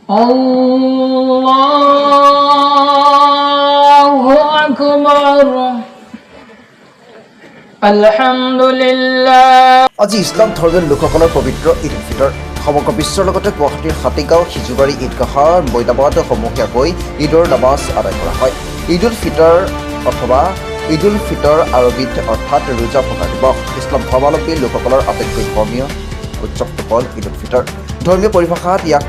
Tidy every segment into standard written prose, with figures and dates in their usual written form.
আল্লাহু আকবাৰ আলহামদুলিল্লাহ। আজি ইছলাম ধৰ্মীয় লোকসকলৰ পবিত্ৰ ঈদ উল ফিতৰ সমগ্ৰ বিশ্বৰ লগতে গুৱাহাটীৰ হাতীগাঁও সিজুবাৰী ঈদগাহৰ মৈদামত সমূহীয়াকৈ ঈদৰ নামাজ আদায় কৰা হয়। ঈদ উল ফিতৰ অথবা ঈদ উল ফিতৰ আৰবীত অৰ্থাৎ ৰোজা ভঙা দিৱস। ইছলাম ধৰ্মাৱলম্বী লোকসকলৰ আটাইতকৈ ধৰ্মীয় উৎসৱটো হ'ল ঈদ উল ফিতৰ। ধৰ্মীয় পৰিভাষাত ইয়াক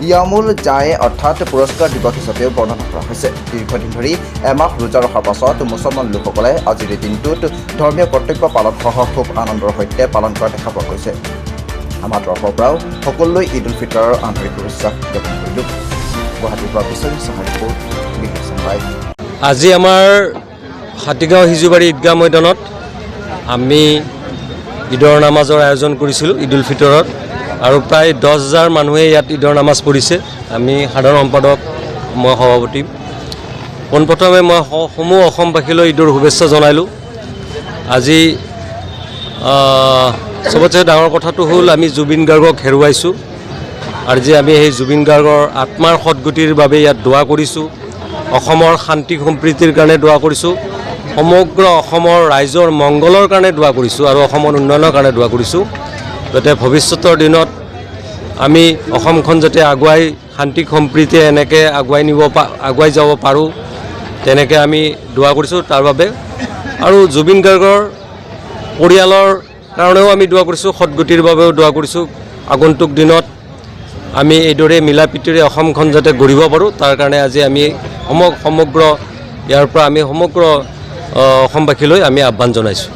ইয়ামুল জায়ে অৰ্থাৎ পুৰস্কাৰ দিৱস হিচাপেও বৰ্ণনা কৰা হৈছে। দীৰ্ঘদিন ধৰি এমাহ ৰোজা ৰখাৰ পাছত মুছলমান লোকসকলে আজিৰ এই দিনটোত ধৰ্মীয় কৰ্তব্য পালনসহ খুব আনন্দৰ সৈতে পালন কৰা দেখা পোৱা গৈছে। আমাৰ তৰফৰ পৰাও সকলোলৈ ঈদ উল ফিতৰৰ আন্তৰিক শুভেচ্ছা জ্ঞাপন কৰিলোঁ। গুৱাহাটীৰ পৰা বিশ্বজিৎ সাহাৰ ৰিপৰ্ট, বিশেষণ লাইভ। আজি আমাৰ হাতীগাঁও সিজুবাৰী ঈদগাহ মৈদানত আমি ঈদৰ নামাজৰ আয়োজন কৰিছিলোঁ ঈদ উল ফিতৰত, আৰু প্ৰায় 10,000 মানুহে ইয়াত ঈদৰ নামাজ পঢ়িছে। আমি সাধাৰণ সম্পাদক, মই সভাপতি। পোনপ্ৰথমে মই সমূহ অসমবাসীলৈ ঈদৰ শুভেচ্ছা জনালোঁ। আজি চবতছে ডাঙৰ কথাটো হ'ল আমি জুবিন গাৰ্গক হেৰুৱাইছোঁ, আৰু যে আমি সেই জুবিন গাৰ্গৰ আত্মাৰ সদ্গতিৰ বাবে ইয়াত দোৱা কৰিছোঁ। অসমৰ শান্তি সম্প্ৰীতিৰ কাৰণে দোৱা কৰিছোঁ, সমগ্ৰ অসমৰ ৰাইজৰ মংগলৰ কাৰণে দোৱা কৰিছোঁ, আৰু অসমৰ উন্নয়নৰ কাৰণে দোৱা কৰিছোঁ, যাতে ভৱিষ্যতৰ দিনত আমি অসমখন যাতে আগুৱাই শান্তি সম্প্ৰীতিয়ে এনেকৈ আগুৱাই যাব পাৰোঁ, তেনেকৈ আমি দোৱা কৰিছোঁ তাৰ বাবে। আৰু জুবিন গাৰ্গৰ পৰিয়ালৰ কাৰণেও আমি দোৱা কৰিছোঁ, সদ্গতিৰ বাবেও দোৱা কৰিছোঁ। আগন্তুক দিনত আমি এইদৰে মিলা প্ৰীতিৰে অসমখন যাতে গঢ়িব পাৰোঁ, তাৰ কাৰণে আজি আমি সমগ্ৰ ইয়াৰ পৰা আমি সমগ্ৰ অসমবাসীলৈ আমি আহ্বান জনাইছোঁ।